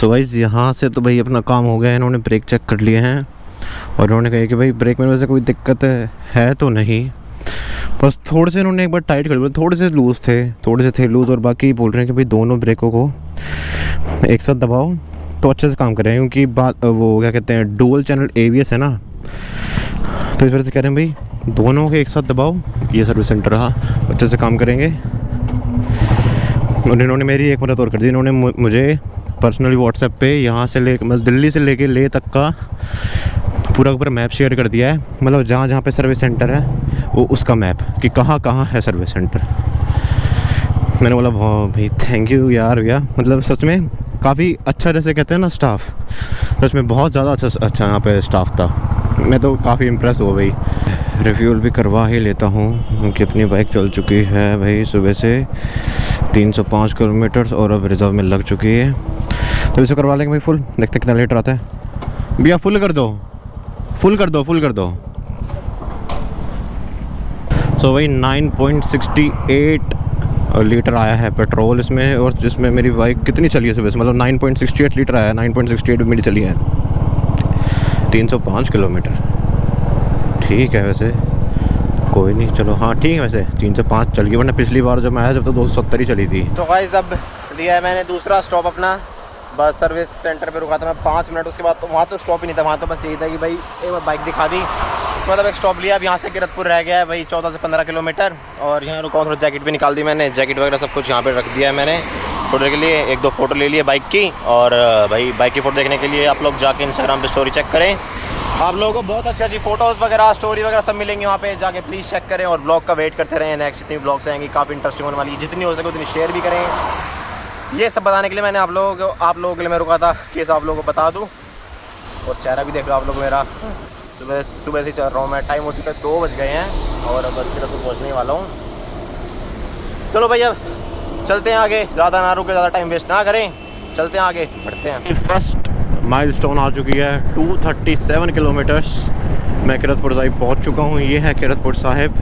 So guys यहाँ से तो भाई अपना काम हो गया है। इन्होंने ब्रेक चेक कर लिए हैं और इन्होंने कहा कि भाई ब्रेक में वैसे कोई दिक्कत है तो नहीं, बस थोड़े से इन्होंने एक बार टाइट कर लिया, थोड़े से लूज़ थे लूज़। और बाकी बोल रहे हैं कि भाई दोनों ब्रेकों को एक साथ दबाओ तो अच्छे से काम करें, क्योंकि बात वो क्या कहते हैं डुअल चैनल ABS है ना, तो इस वजह से कह रहे हैं भाई दोनों के एक साथ दबाओ, ये सर्विस सेंटर रहा अच्छे से काम करेंगे। और इन्होंने मेरी एक मदद और कर दी, इन्होंने मुझे पर्सनली व्हाट्सएप पे यहाँ से ले मतलब दिल्ली से लेके ले तक का पूरा मैप शेयर कर दिया है, मतलब जहाँ जहाँ पे सर्विस सेंटर है वो उसका मैप कि कहाँ कहाँ है सर्विस सेंटर। मैंने बोला भाई थैंक यू यार भैया, मतलब सच में काफ़ी अच्छा, जैसे कहते हैं ना स्टाफ, सच में बहुत ज़्यादा अच्छा यहाँ पे स्टाफ था। मैं तो काफ़ी इम्प्रेस हो गई। रिफ्यूल भी करवा ही लेता हूँ क्योंकि अपनी बाइक चल चुकी है भाई सुबह से 305 किलोमीटर और अब रिजर्व में लग चुकी है, तो इसे करवा लेंगे भाई फुल। देखते कितना लीटर आता है। भैया फुल कर दो। सो भाई 9.68 लीटर आया है पेट्रोल इसमें, और जिसमें मेरी बाइक कितनी चली है सुबह से, मतलब 9.68 लीटर आया है। 9.68 मेरी चली है 305 किलोमीटर। ठीक है वैसे, कोई नहीं, चलो हाँ ठीक है वैसे 305 चल गई, वरना पिछली बार जब मैं आया जब तो 270 ही चली थी। तो गाइस अब लिया है मैंने दूसरा स्टॉप अपना, बस सर्विस सेंटर पे रुका था मैं 5 मिनट, उसके बाद तो वहाँ तो स्टॉप ही नहीं था, वहाँ तो बस यही था कि भाई एक बार बाइक दिखा दी, मतलब एक स्टॉप लिया। अब यहाँ से कीरतपुर रह गया है भाई 14 से 15 किलोमीटर, और यहाँ रुका हूँ। थोड़ा जैकेट भी निकाल दी मैंने, जैकेट वगैरह सब कुछ यहाँ पे रख दिया है मैंने फोटो के लिए। 1-2 फ़ोटो ले लिए बाइक की, और भाई बाइक की फ़ोटो देखने के लिए आप लोग जाके इंस्टाग्राम पे स्टोरी चेक करें, आप लोगों को बहुत अच्छी फ़ोटोज़ वगैरह स्टोरी वगैरह सब मिलेंगी वहाँ पे, जाके प्लीज़ चेक करें। और ब्लॉग का वेट करते रहें, नेक्स्ट जितनी ब्लॉग्स आएंगी काफ़ी इंटरेस्टिंग होने वाली, जितनी हो सके उतनी शेयर भी करें। ये सब बताने के लिए मैंने आप लोगों के लिए मैं रुका था कि आप लोगों को बता दूं। और चेहरा भी देख लो आप लोग मेरा, सुबह से चल रहा हूँ मैं। टाइम हो चुका है 2 बज गए हैं और बस फिर तो पहुँचने वाला हूँ। चलो भाई अब चलते हैं आगे, ज़्यादा ना रुके, ज़्यादा टाइम वेस्ट ना करें, चलते हैं आगे बढ़ते हैं। फर्स्ट माइलस्टोन आ चुकी है 237 किलोमीटर्स। मैं कीरतपुर साहिब पहुँच चुका हूँ, ये है कीरतपुर साहिब।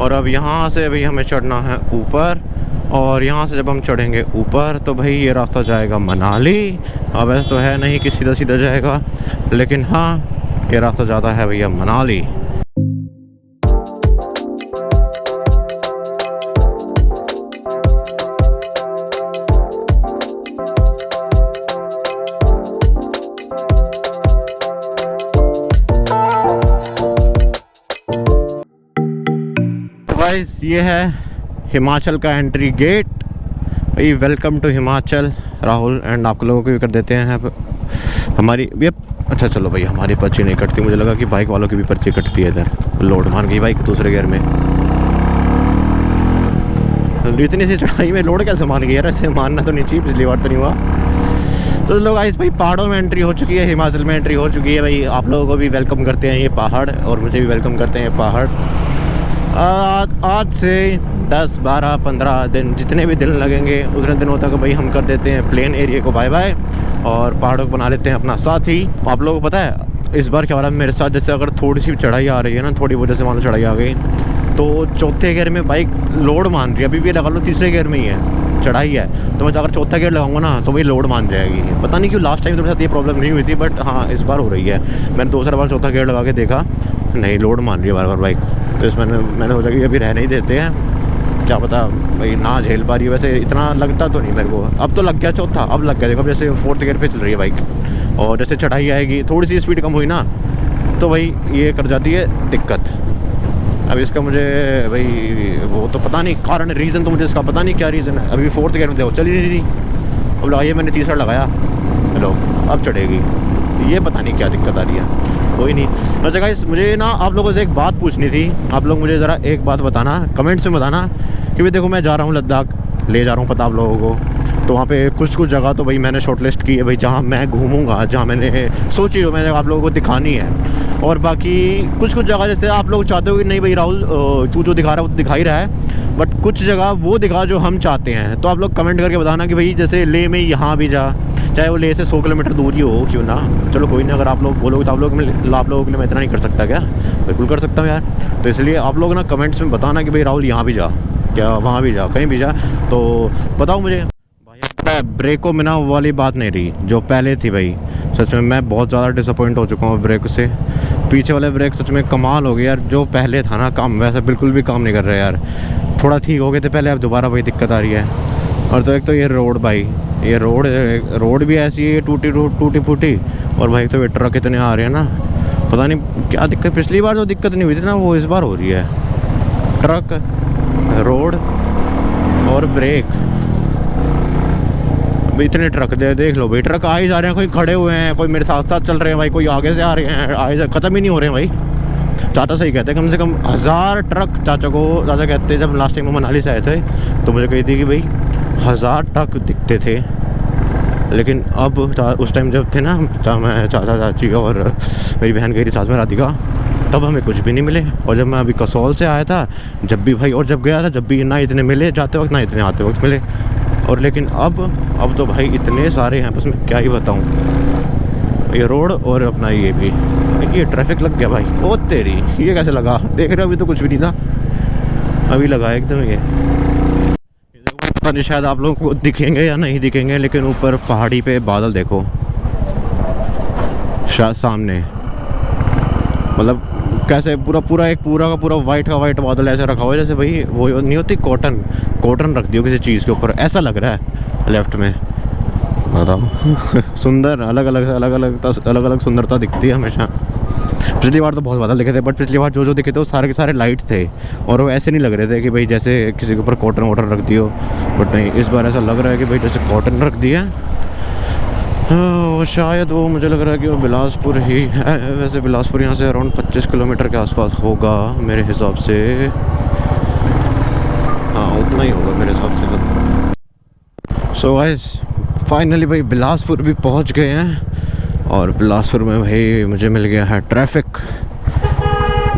और अब यहाँ से अभी हमें चढ़ना है ऊपर, और यहाँ से जब हम चढ़ेंगे ऊपर तो भाई ये रास्ता जाएगा मनाली। अब ऐसा तो है नहीं कि सीधा सीधा जाएगा, लेकिन हाँ ये रास्ता जाता है भैया मनाली। तो गाइस ये है हिमाचल का एंट्री गेट भाई। Welcome to Himachal Rahul. And आप लोगों को भी कर देते हैं हमारी भी। अच्छा चलो भाई हमारी पर्ची नहीं कटती, मुझे लगा कि बाइक वालों की भी पर्ची कटती है। इधर लोड मान गई बाइक दूसरे गियर में, इतनी सी चढ़ाई में लोड कैसे मान गई यार, ऐसे मानना तो नहीं चाहिए, पिछली बार तो नहीं हुआ। तो लोग गाइस भाई पहाड़ों में एंट्री हो चुकी है, हिमाचल में एंट्री हो चुकी है भाई। आप लोगों को भी वेलकम करते हैं ये पहाड़, और मुझे भी वेलकम करते हैं ये पहाड़। आज से 10, 12, 15 दिन, जितने भी दिन लगेंगे उतने दिनों तक भाई हम कर देते हैं प्लेन एरिया को बाय बाय, और पहाड़ों को बना लेते हैं अपना साथी। आप लोगों को पता है इस बार क्या हो रहा है मेरे साथ, जैसे अगर थोड़ी सी चढ़ाई आ रही है ना, थोड़ी वजह से मान लो चढ़ाई आ गई, तो चौथे गियर में बाइक लोड मान रही है। अभी भी लगा लो तीसरे गियर में ही है, चढ़ाई है, तो मैं अगर चौथा गियर लगाऊंगा ना तो वही लोड मान जाएगी। पता नहीं क्यों लास्ट टाइम तो मेरे साथ ये प्रॉब्लम नहीं हुई थी, बट हाँ इस बार हो रही है। मैंने दूसरा बार चौथा गियर लगा के देखा, नहीं लोड मान रही है बार बार बाइक। तो इसमें मैंने सोचा कि अभी रहने ही देते हैं, क्या पता भाई ना झेल पा रही है। वैसे इतना लगता तो नहीं मेरे को, अब तो लग गया चौथा, अब लग गया। देखो जैसे 4th गियर पे चल रही है बाइक, और जैसे चढ़ाई आएगी थोड़ी सी स्पीड कम हुई ना तो भाई ये कर जाती है दिक्कत। अब इसका मुझे भाई वो तो पता नहीं कारण, रीज़न तो मुझे इसका पता नहीं क्या रीज़न है। अभी 4th गियर में देखो चली नहीं रही, अब लगाइए मैंने तीसरा लगाया, हेलो अब चढ़ेगी, ये पता नहीं क्या दिक्कत आ रही है। कोई नहीं। अच्छा गाइस मुझे ना आप लोगों से एक बात पूछनी थी, आप लोग मुझे ज़रा एक बात बताना, कमेंट्स में बताना कि भाई देखो मैं जा रहा हूँ लद्दाख, ले जा रहा हूँ पता आप लोगों को, तो वहाँ पे कुछ जगह तो भाई मैंने शॉर्टलिस्ट की है भाई, जहाँ मैं घूमूंगा, जहाँ मैंने सोची हो मैंने आप लोगों को दिखानी है। और बाकी कुछ जगह जैसे आप लोग चाहते हो कि नहीं भाई राहुल तू जो दिखा रहा है वो तो दिखा ही रहा है, बट कुछ जगह वो दिखा जो हम चाहते हैं। तो आप लोग कमेंट करके बताना कि भाई जैसे ले में यहाँ भी जा, चाहे वो ले से 100 किलोमीटर दूर ही हो क्यों ना, चलो कोई नहीं। अगर आप लोग बोलोगे तो आप लोगों के लिए मैं इतना नहीं कर सकता क्या, बिल्कुल कर सकता हूँ यार। तो इसलिए आप लोग ना कमेंट्स में बताना कि भाई राहुल यहाँ भी जा, क्या वहाँ भी जा, कहीं भी जा, तो बताओ मुझे। भाई पता है ब्रेकों में ना वो वाली बात नहीं रही जो पहले थी भाई। सच में मैं बहुत ज़्यादा डिसअपॉइंट हो चुका हूँ ब्रेक से। पीछे वाले ब्रेक सच में कमाल हो गए यार, जो पहले था ना काम वैसा बिल्कुल भी काम नहीं कर रहे यार। थोड़ा ठीक हो गए थे पहले, अब दोबारा वही दिक्कत आ रही है। और तो एक तो ये रोड भाई, ये रोड भी ऐसी है टूटी फूटी। और भाई तो ये ट्रक इतने आ रहे हैं ना, पता नहीं क्या दिक्कत। पिछली बार जो दिक्कत नहीं हुई थी ना वो इस बार हो रही है। ट्रक, रोड और ब्रेक। भाई इतने ट्रक देख लो भाई, ट्रक आ ही जा रहे हैं, कोई खड़े हुए हैं, कोई मेरे साथ साथ चल रहे हैं भाई, कोई आगे से आ रहे हैं, आगे ख़त्म ही नहीं हो रहे हैं भाई। चाचा सही कहते हैं, कम से कम 1000 ट्रक। चाचा कहते जब लास्ट टाइम हम मनाली से आए थे तो मुझे कही थी कि भाई 1000 ट्रक दिखते थे। लेकिन अब उस टाइम जब थे ना मैं, चाचा चाची और मेरी बहन गई थी साथ में राधिका, तब हमें कुछ भी नहीं मिले। और जब मैं अभी कसौल से आया था जब भी भाई, और जब गया था जब भी ना इतने मिले जाते वक्त ना इतने आते वक्त मिले। और लेकिन अब तो भाई इतने सारे हैं, बस मैं क्या ही बताऊँ। ये रोड और अपना ये भी, ये ट्रैफिक लग गया भाई। ओ तेरी, ये कैसे लगा? देख रहे हो अभी तो कुछ भी नहीं था, अभी लगा एकदम। ये पता नहीं शायद आप लोगों को दिखेंगे या नहीं दिखेंगे, लेकिन ऊपर पहाड़ी पे बादल देखो शायद सामने, मतलब कैसे पूरा का पूरा वाइट का वाइट बादल ऐसे रखा हुआ है जैसे भाई वो नहीं होती कॉटन रख दियो किसी चीज़ के ऊपर, ऐसा लग रहा है लेफ्ट में। बताओ सुंदर, अलग अलग सुंदरता दिखती है हमेशा। पिछली बार तो बहुत बादल दिखे थे, बट पिछली बार जो दिखे थे वो सारे के सारे लाइट थे, और वो ऐसे नहीं लग रहे थे कि भाई जैसे किसी के ऊपर कॉटन रख दियो। बट नहीं, इस बार ऐसा लग रहा है कि भाई जैसे कॉटन रख दिया। शायद वो मुझे लग रहा है कि वो बिलासपुर ही है। वैसे बिलासपुर यहाँ से अराउंड 25 किलोमीटर के आसपास होगा मेरे हिसाब से। हाँ उतना ही होगा मेरे हिसाब से तो। सो गाइस फाइनली भाई बिलासपुर भी पहुँच गए हैं, और बिलासपुर में भाई मुझे मिल गया है ट्रैफिक।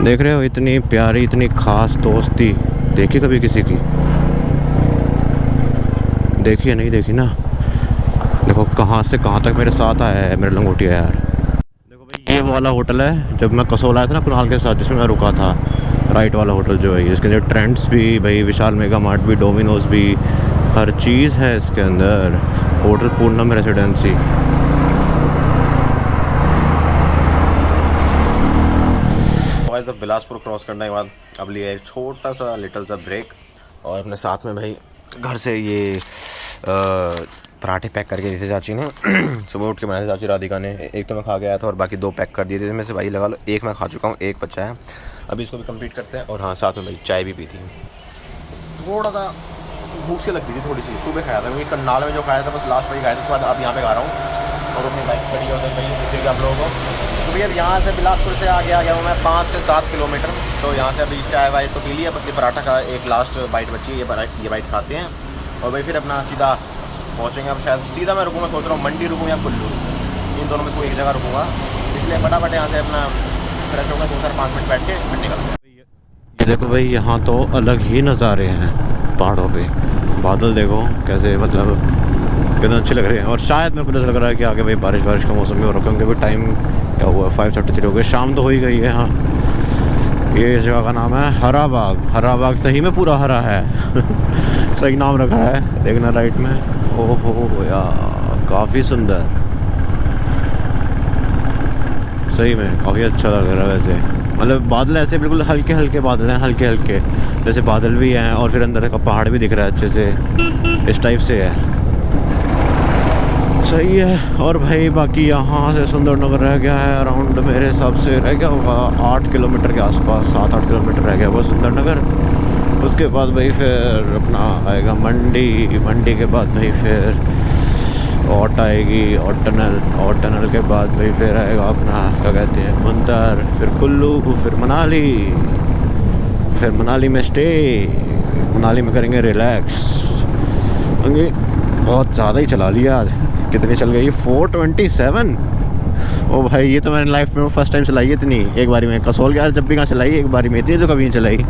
देख रहे हो इतनी प्यारी इतनी ख़ास दोस्ती देखी कभी किसी की? देखी या नहीं देखी ना? देखो कहाँ से कहाँ तक मेरे साथ आया है मेरा लंगोटिया यार। देखो भाई ये वाला होटल है, जब मैं कसौल आया था ना कुणाल के साथ, जिसमें मैं रुका था, राइट वाला होटल जो है। इसके अंदर ट्रेंड्स भी भाई, विशाल मेगा मार्ट भी, डोमिनोज भी, हर चीज़ है इसके अंदर। Hotel Purnam residency. जब बिलासपुर क्रॉस करने के बाद अब लिया एक छोटा सा लिटल सा ब्रेक, और अपने साथ में भाई घर से ये पराठे पैक करके दिए थे चाची ने। सुबह उठ के बनाए थे चाची राधिका ने। एक तो मैं खा गया था और बाकी 2 पैक कर दिए थे। में से भाई लगा लो 1 मैं खा चुका हूँ, 1 बचा है। अभी इसको भी कंप्लीट करते हैं। और हाँ साथ में भाई चाय भी पी थी। थोड़ा सा भूख से लगती थी थोड़ी सी, सुबह खाया था क्योंकि करनाल में जो खाया था बस लास्ट वही खाया था। उसके बाद अब यहाँ पे खा रहा हूँ और अपनी बाइक खड़ी होते भाई आप लोगों को। तो भैया यहाँ से बिलासपुर से आगे आ गया हूँ मैं 5 से 7 किलोमीटर। तो यहाँ से अभी चाय वाय तो पी लिया, बस ये पराठा का एक लास्ट बाइट बची है, ये बाइट खाते हैं और भाई फिर अपना सीधा पहुँचेंगे। अब शायद सीधा मैं रुकूँगा, सोच रहा हूँ मंडी रुकूँ या कुल्लू, इन दोनों में कोई एक जगह रुकूँगा। इसलिए फटाफट यहाँ से अपना फ्रेश होगा, 2-5 मिनट बैठ के फिर निकलते। ये देखो भाई यहाँ तो अलग ही नज़ारे हैं पहाड़ों पे। बादल देखो कैसे, मतलब कितना अच्छे लग रहे हैं। और शायद मेरे को ऐसा लग रहा है कि आगे भाई बारिश का मौसम भी हो रहा है, क्योंकि टाइम क्या हुआ 5:33 हो गए, शाम तो हो ही गई है। हाँ ये जगह का नाम है हरा बाग। सही में पूरा हरा है। सही नाम रखा है, देखना राइट में। ओहो यार काफ़ी सुंदर, सही में काफ़ी अच्छा लग रहा है वैसे। मतलब बादल ऐसे बिल्कुल हल्के बादल हैं, हल्के जैसे बादल भी हैं और फिर अंदर का पहाड़ भी दिख रहा है अच्छे से, इस टाइप से है। सही है। और भाई बाकी यहाँ से सुंदरनगर रह गया है अराउंड, मेरे हिसाब से रह गया होगा 8 किलोमीटर के आसपास, 7-8 किलोमीटर रह गया वो सुंदरनगर। उसके बाद भाई फिर अपना आएगा मंडी के बाद भाई फिर औट आएगी, और टनल के बाद भाई फिर आएगा अपना क्या कहते हैं मुंतर, फिर कुल्लू, फिर मनाली में स्टे, मनाली में करेंगे रिलैक्स। बहुत ज़्यादा ही चला लिया आज। कितनी चल गई? 427। ओ भाई ये तो मैंने लाइफ में फर्स्ट टाइम चलाई है इतनी एक बारी में। कसौल गया जब भी कहाँ चलाई एक बारी में, इतनी तो कभी नहीं चलाई।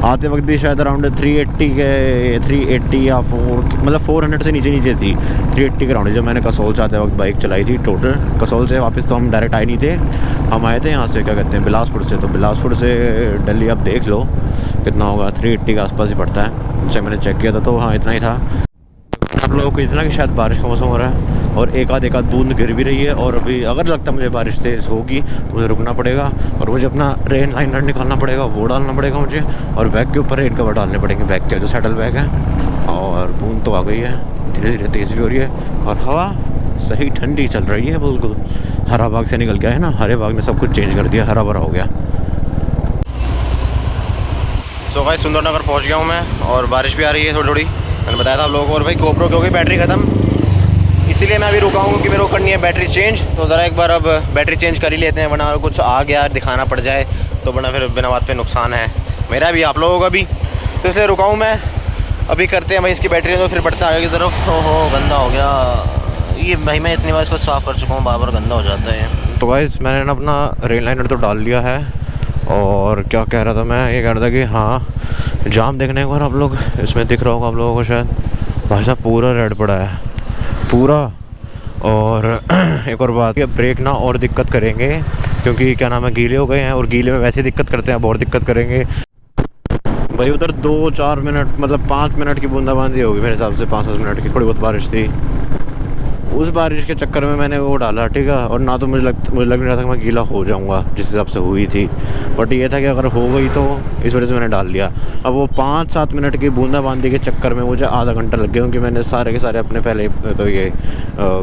आते वक्त भी शायद अराउंड 380 या 400 से नीचे थी। 380 के राउंड जब मैंने कसौल से आते वक्त बाइक चलाई थी टोटल। कसौल से वापस तो हम डायरेक्ट आए नहीं थे, हम आए थे यहाँ से क्या कहते हैं बिलासपुर से। तो बिलासपुर से दिल्ली आप देख लो कितना होगा, 380 के आसपास ही पड़ता है। जैसे मैंने चेक किया था तो हाँ इतना ही था। आप लोगों को इतना कि शायद बारिश का मौसम हो रहा है और एक आध बूंद गिर भी रही है। और अभी अगर लगता है मुझे बारिश तेज़ होगी तो मुझे रुकना पड़ेगा और मुझे अपना रेन लाइनर निकालना पड़ेगा, वो डालना पड़ेगा मुझे, और बैग के ऊपर रेन कवर डालने पड़ेंगे, बैग के जो सैडल बैग है। और बूंद तो आ गई है, धीरे धीरे तेज़ भी हो रही है और हवा सही ठंडी चल रही है बिल्कुल। हरा बाग से निकल गया है ना, हरे बाग ने सब कुछ चेंज कर दिया, हरा भरा हो गया। सो भाई सुंदरनगर पहुंच गया हूँ मैं और बारिश भी आ रही है थोड़ी थोड़ी, मैंने बताया था आप लोगों को। और भाई GoPro की हो गई बैटरी ख़त्म, इसीलिए मैं अभी रुका हूँ कि मेरे को करनी है बैटरी चेंज। तो ज़रा एक बार अब बैटरी चेंज कर ही लेते हैं, वरना कुछ आ गया दिखाना पड़ जाए तो वरना फिर बिना बात पे नुकसान है मेरा भी, आप लोगों का भी। तो इसलिए रुका हूँ मैं, अभी करते हैं भाई इसकी बैटरी, तो फिर बढ़ते आगे की तरफ। ओहो गंदा हो गया ये भाई, मैं इतनी बार इसको साफ़ कर चुका हूँ, बार बार गंदा हो जाता है। तो गाइस मैंने ना अपना रेन लाइनर तो डाल लिया है। और क्या कह रहा था मैं, ये कह रहा था कि हाँ जाम देखने को आप लोग, इसमें दिख रहा होगा आप लोगों को शायद, भाई साहब पूरा रेड पड़ा है पूरा। और एक और बात, ब्रेक ना और दिक्कत करेंगे क्योंकि क्या नाम है गीले हो गए हैं, और गीले में वैसे दिक्कत करते हैं, अब और दिक्कत करेंगे भाई। उधर 2-4 मिनट मतलब 5 मिनट की बूंदाबांदी होगी मेरे हिसाब से, 5-10 मिनट की थोड़ी बहुत बारिश थी। उस बारिश के चक्कर में मैंने वो डाला, ठीक है, और ना तो मुझे लग नहीं रहा था कि मैं गीला हो जाऊंगा जिस हिसाब से हुई थी, बट ये था कि अगर हो गई तो इस वजह से मैंने डाल लिया। अब वो 5-7 मिनट की बूंदाबांदी के चक्कर में मुझे आधा घंटा लग गया, क्योंकि मैंने सारे के सारे अपने पहले तो ये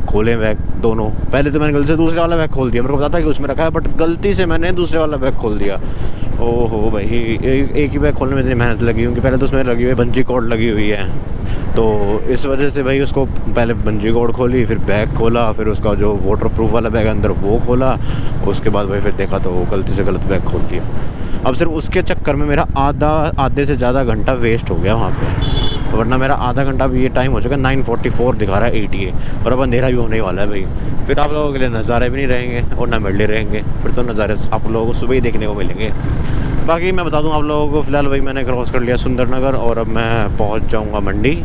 खोले बैग दोनों। पहले तो मैंने गलती से दूसरे वाला बैग खोल दिया, मेरे को पता था कि उसमें रखा है, बट गलती से मैंने दूसरे वाला बैग खोल दिया। ओहो भाई, एक ही बैग खोलने में इतनी मेहनत लगी, क्योंकि पहले तो उसमें लगी हुई बंजी कॉर्ड लगी हुई है, तो इस वजह से भाई उसको पहले बंजी कॉर्ड खोली, फिर बैग खोला, फिर उसका जो वाटर प्रूफ वाला बैग अंदर वो खोला, उसके बाद भाई फिर देखा तो वो गलती से गलत बैग खोल दिया। अब सिर्फ उसके चक्कर में मेरा आधे से ज़्यादा घंटा वेस्ट हो गया वहाँ पे, वरना मेरा आधा घंटा भी ये टाइम हो चुका, 9:44 दिखा रहा है 88, और अब अंधेरा भी होने वाला है भाई। फिर आप लोगों के लिए नज़ारे भी नहीं रहेंगे और ना मिले रहेंगे, फिर तो नज़ारे आप लोगों को सुबह ही देखने को मिलेंगे। बाकी मैं बता दूं आप लोगों को, फ़िलहाल भाई मैंने क्रॉस कर लिया सुंदरनगर, और अब मैं पहुंच जाऊंगा मंडी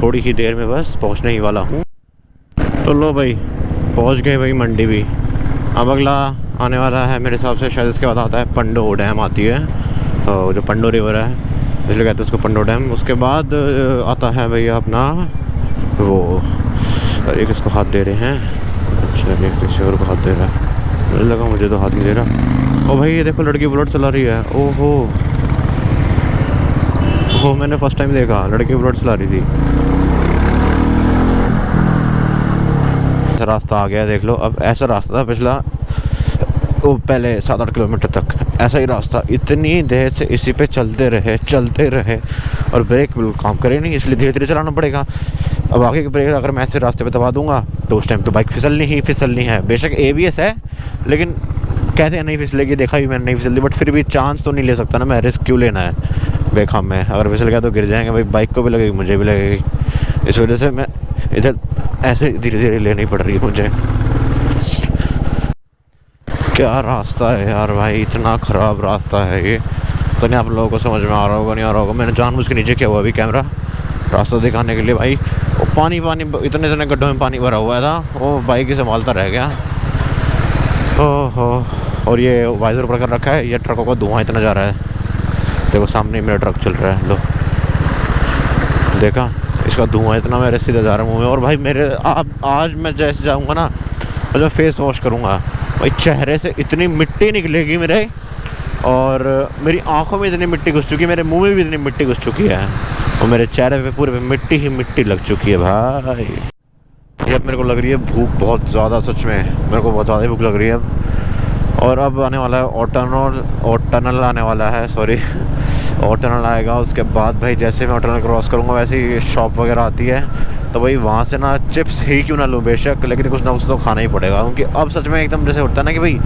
थोड़ी ही देर में, बस पहुंचने ही वाला हूं। तो लो भाई पहुंच गए भाई मंडी भी। अब अगला आने वाला है मेरे हिसाब से, शायद इसके बाद आता है पंडो डैम आती है, जो पंडो रिवर है इसलिए कहते हैं उसको पंडो डैम। उसके बाद आता है भैया अपना वो, अरे किसको हाथ दे रहे हैं, चलिए किसी और को हाथ दे रहा है, मुझे लगा मुझे तो हाथ नहीं दे रहा। ओ भाई ये देखो लड़की बुलेट चला रही है, ओहो हो, मैंने फर्स्ट टाइम देखा लड़की बुलेट चला रही थी। ऐसा रास्ता आ गया देख लो, अब ऐसा रास्ता था पिछला वो पहले 7-8 किलोमीटर तक ऐसा ही रास्ता, इतनी देर से इसी पे चलते रहे और ब्रेक बिल्कुल काम करे नहीं, इसलिए धीरे धीरे चलाना पड़ेगा। अब आगे के ब्रेक अगर मैं ऐसे रास्ते पे दबा दूंगा तो उस टाइम तो बाइक फिसलनी है। बेशक ABS है लेकिन कहते हैं नहीं फिसलेगी, देखा भी मैंने नहीं फिसलती, बट फिर भी चांस तो नहीं ले सकता ना मैं, रिस्क क्यों लेना है बेखाम में। अगर फिसल गया तो गिर जाएंगे भाई, बाइक को भी लगेगी मुझे भी लगेगी, इस वजह से मैं इधर ऐसे धीरे धीरे लेनी पड़ रही है मुझे। क्या रास्ता है यार भाई, इतना ख़राब रास्ता है ये, तो नहीं आप लोगों को समझ में आ रहा होगा नहीं आ रहा होगा। मैंने जानबूझ के नीचे किया हुआ अभी कैमरा रास्ता दिखाने के लिए भाई। वो पानी इतने गड्ढों में पानी भरा हुआ था, वो बाइक ही संभालता रह गया। ओहो, और ये वाइजर ऊपर कर रखा है, ये ट्रकों का धुआं इतना जा रहा है, देखो सामने मेरा ट्रक चल रहा है, लो देखा इसका धुआं इतना मेरे सीधे जा रहा है मुँह में। और भाई मेरे आज मैं जैसे जाऊँगा ना, जब फेस वॉश करूँगा भाई चेहरे से इतनी मिट्टी निकलेगी मेरे, और मेरी आंखों में इतनी मिट्टी घुस चुकी है, मेरे मुंह में भी इतनी मिट्टी घुस चुकी है, और मेरे चेहरे पे पूरे पे मिट्टी ही मिट्टी लग चुकी है भाई। अब मेरे को लग रही है भूख बहुत ज़्यादा, सच में मेरे को बहुत ज़्यादा भूख लग रही है अब। और अब आने वाला है ऑटनल आने वाला है, सॉरी ऑटनल आएगा। उसके बाद भाई जैसे मैं ऑटनल क्रॉस करूँगा वैसे ही शॉप वगैरह आती है, तो भाई वहाँ से ना चिप्स ही क्यों ना लूँ बेशक, लेकिन कुछ ना कुछ तो खाना ही पड़ेगा, क्योंकि अब सच में एकदम जैसे होता है ना कि भाई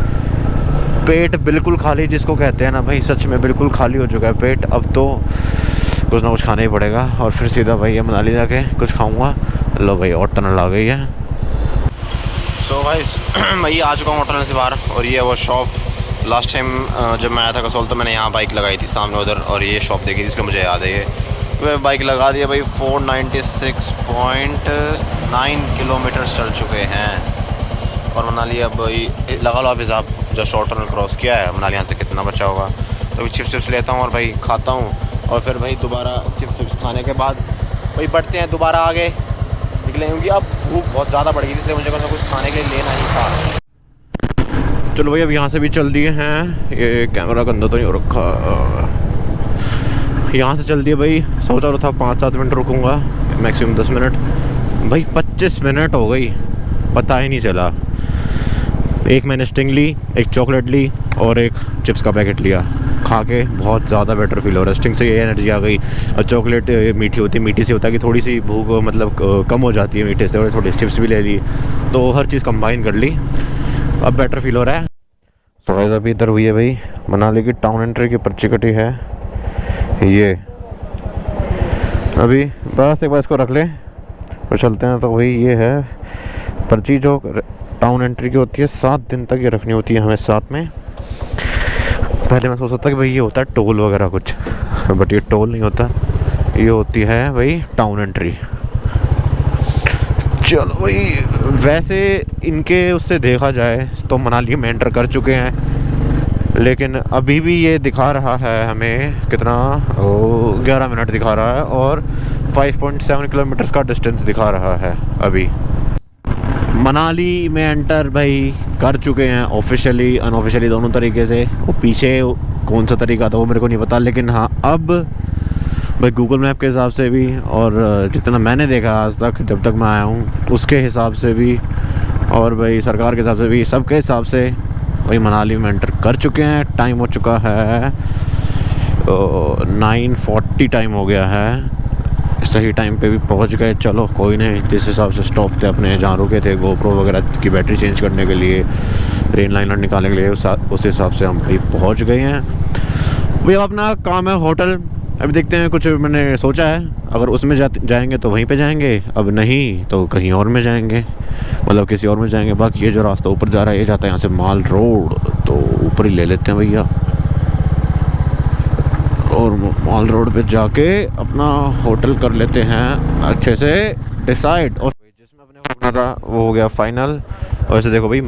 पेट बिल्कुल खाली जिसको कहते हैं ना भाई, सच में बिल्कुल खाली हो चुका है पेट, अब तो कुछ ना कुछ खाना ही पड़ेगा। और फिर सीधा भाई ये मनाली जाके कुछ खाऊंगा। लो भाई और टनल आ गई है। सो भाई मैं आ चुका हूँ टनल से बाहर, और ये वो शॉप लास्ट टाइम जब मैं आया था कसौल तो मैंने यहाँ बाइक लगाई थी सामने उधर, और ये शॉप देखी थी इसलिए मुझे याद है। ये मैं बाइक लगा दिया भाई, 496.9 किलोमीटर चल चुके हैं, और मनाली अब लगा लो आप हिसाब, जो शॉर्ट टनल क्रॉस किया है मनाली यहाँ से कितना बचा होगा। तो अभी चिप्स लेता हूँ और भाई खाता हूँ, और फिर भाई दोबारा चिप्स खाने के बाद भाई बढ़ते हैं दोबारा आगे। निकले, क्योंकि अब भूख बहुत ज़्यादा बढ़ गई थी, इसलिए मुझे कुछ खाने के लिए लेना ही था। चलो भाई अब यहाँ से भी चल दिए हैं। ये कैमरा गंदा तो नहीं हो रखा, यहाँ से चल दिए भाई। सोचा रहा था 5-7 मिनट रुकूंगा, मैक्सिमम 10 मिनट, भाई 25 मिनट हो गई, पता ही नहीं चला। एक मैंने स्टिंग ली, एक चॉकलेट ली और एक चिप्स का पैकेट लिया। खा के बहुत ज़्यादा बेटर फील हो रहा है। स्टिंग से ये एनर्जी आ गई, और चॉकलेट मीठी होती है, मीठी से होता है कि थोड़ी सी भूख मतलब कम हो जाती है मीठे से, और थोड़ी चिप्स भी ले ली, तो हर चीज़ कंबाइन कर ली, अब बेटर फील हो रहा है। तो गाइस अभी इधर हुई है भाई मनाली की टाउन एंट्री की पर्ची कटी है ये। अभी बस एक बार इसको रख लें और चलते हैं। तो भाई ये है पर्ची जो टाउन एंट्री की होती है, 7 दिन तक ये रखनी होती है हमें साथ में। पहले मैं सोच सकता कि भाई ये होता है टोल वगैरह कुछ, बट ये टोल नहीं होता, ये होती है भाई टाउन एंट्री। चलो भाई, वैसे इनके उससे देखा जाए तो मनाली में एंटर कर चुके हैं, लेकिन अभी भी ये दिखा रहा है हमें कितना, 11 मिनट दिखा रहा है, और 5.7 किलोमीटर्स का डिस्टेंस दिखा रहा है। अभी मनाली में एंटर भाई कर चुके हैं ऑफिशियली अनऑफिशियली दोनों तरीके से। वो पीछे कौन सा तरीका था वो मेरे को नहीं पता, लेकिन हाँ अब भाई गूगल मैप के हिसाब से भी, और जितना मैंने देखा आज तक जब तक मैं आया हूँ उसके हिसाब से भी, और भाई सरकार के हिसाब से भी, सबके हिसाब से भाई मनाली में एंटर कर चुके हैं। टाइम हो चुका है 9:40 टाइम हो गया है, सही टाइम पे भी पहुंच गए। चलो कोई नहीं, जिस हिसाब से स्टॉप थे अपने जहाँ रुके थे गोप्रो वगैरह की बैटरी चेंज करने के लिए, रेन लाइनर निकालने के लिए, उस हिसाब से हम भाई पहुंच गए हैं। भाई अब अपना काम है होटल, अभी देखते हैं, कुछ मैंने सोचा है, अगर उसमें जाएंगे तो वहीं पे जाएंगे, अब नहीं तो कहीं और में जाएंगे, मतलब किसी और में जाएंगे। बाकी ये जो रास्ता ऊपर जा रहा है ये जाता है यहाँ से माल रोड, तो ऊपर ही ले लेते हैं भैया, और माल रोड पे जाके अपना होटल कर लेते हैं अच्छे से डिसाइड। और जिसमें अपने को रुकना था वो हो गया फाइनल। और वैसे देखो भाई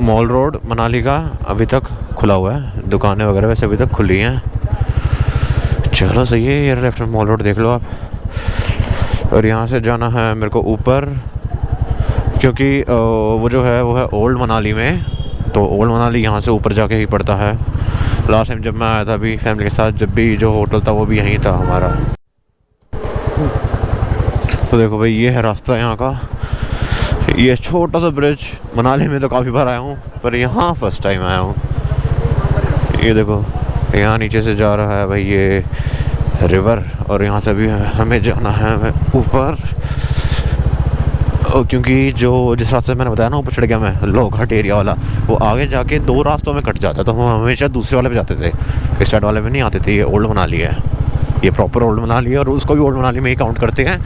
मॉल रोड मनाली का अभी तक खुला हुआ है, दुकानें वगैरह वैसे अभी तक खुली हैं। चलो सही है, ये लेफ्ट में मॉल रोड देख लो आप। और यहाँ से जाना है मेरे को ऊपर, क्योंकि वो जो है वो है ओल्ड मनाली में, तो ओल्ड मनाली यहाँ से ऊपर जाके ही पड़ता है। लास्ट टाइम जब मैं आया था अभी फैमिली के साथ, जब भी जो होटल था वो भी यहीं था हमारा। तो देखो भाई ये है रास्ता यहाँ का, ये छोटा सा ब्रिज। मनाली में तो काफ़ी बार आया हूँ पर यहाँ फर्स्ट टाइम आया हूँ। ये देखो यहाँ नीचे से जा रहा है भाई ये रिवर, और यहाँ से भी हमें जाना है ऊपर, क्योंकि जो जिस रास्ते मैंने बताया ना ऊपर चढ़ गया मैं, लो घाट एरिया वाला, वो आगे जाके 2 रास्तों में कट जाता है, तो हम हमेशा दूसरे वाले पे जाते थे, इस साइड वाले में नहीं आते थे। ये ओल्ड मनाली है, ये प्रॉपर ओल्ड मनाली है, और उसको भी ओल्ड मनाली में ही काउंट करते हैं,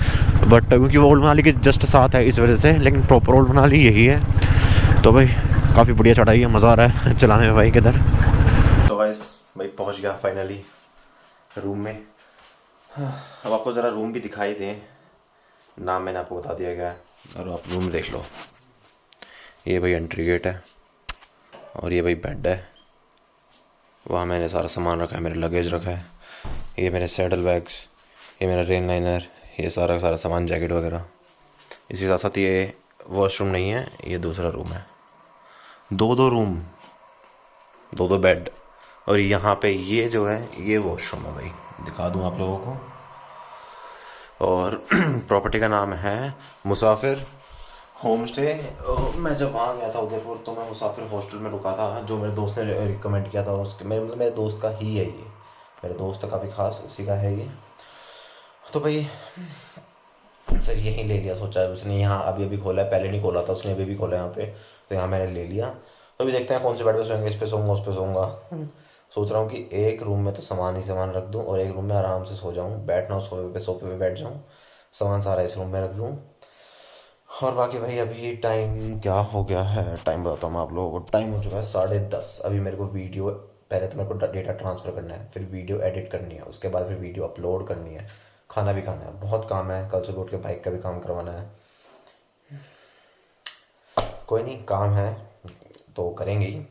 बट क्योंकि वो ओल्ड मनाली के जस्ट साथ है इस वजह से, लेकिन प्रॉपर ओल्ड मनाली यही है। तो भाई काफ़ी बढ़िया चढ़ाई है, मज़ा आ रहा है चलाने में भाई किधर। तो भाई पहुँच गया फाइनली रूम में। अब आपको ज़रा रूम भी दिखाई दें, नाम मैंने आपको बता दिया गया है, और आप रूम देख लो। ये भाई एंट्री गेट है, और ये भाई बेड है, वहाँ मैंने सारा सामान रखा है, मेरा लगेज रखा है, ये मेरे सैडल बैग्स, ये मेरा रेन लाइनर, ये सारा सामान, जैकेट वगैरह। इसके साथ साथ ये वॉशरूम नहीं है, ये दूसरा रूम है। 2 रूम, 2 बेड, और यहाँ पे ये जो है ये वॉशरूम है भाई, दिखा दूँ आप लोगों को। और प्रॉपर्टी का नाम है मुसाफिर होम स्टे। मैं जब वहाँ गया था उदयपुर तो मैं मुसाफिर हॉस्टल में रुका था, जो मेरे दोस्त ने रिकमेंड किया था, उसके मेरे दोस्त का ही है ये, मेरे दोस्त का काफ़ी खास उसी का है ये। तो भाई फिर यहीं ले लिया, सोचा है उसने, यहाँ अभी खोला है, पहले नहीं खोला था उसने, अभी खोला है यहाँ पे, तो यहाँ मैंने ले लिया। तो अभी देखते हैं कौन से बेड पे सोएंगे, इस पे सोऊंगा उस पे सोऊंगा। सोच रहा हूँ कि एक रूम में तो सामान ही सामान रख दूँ, और एक रूम में आराम से सो जाऊँ, बैठना उस सोफे पे बैठ जाऊँ, सामान सारा इस रूम में रख दूँ। और बाकी भाई अभी टाइम क्या हो गया है, टाइम बताता हूँ मैं आप लोगों को। टाइम हो चुका है 10:30। अभी मेरे को वीडियो, पहले तो मेरे को डेटा ट्रांसफ़र करना है, फिर वीडियो एडिट करनी है, उसके बाद फिर वीडियो अपलोड करनी है, खाना भी खाना है, बहुत काम है। कल सुबह उठ के बाइक का भी काम करवाना है। कोई नहीं, काम है तो करेंगे ही।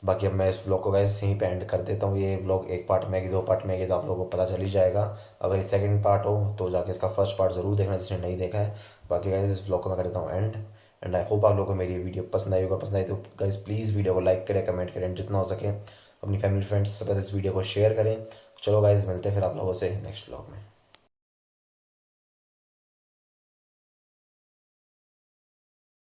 बाकी अब मैं इस व्लॉग को गाइस यहीं पे एंड कर देता हूँ। ये व्लॉग एक पार्ट में कि 2 पार्ट में कि तो आप लोगों को पता चल ही जाएगा। अगर ये सेकंड पार्ट हो तो जाके इसका फर्स्ट पार्ट ज़रूर देखना जिसने नहीं देखा है। बाकी गाइस इस व्लॉग को मैं कर देता हूँ एंड आई होप आप लोगों को मेरी वीडियो पसंद आई होगा। पसंद आई तो गाइस प्लीज़ वीडियो को लाइक करें, कमेंट करें, जितना हो सके अपनी फैमिली फ्रेंड्स के साथ इस वीडियो को शेयर करें। चलो गाइस मिलते हैं फिर आप लोगों से नेक्स्ट व्लॉग में।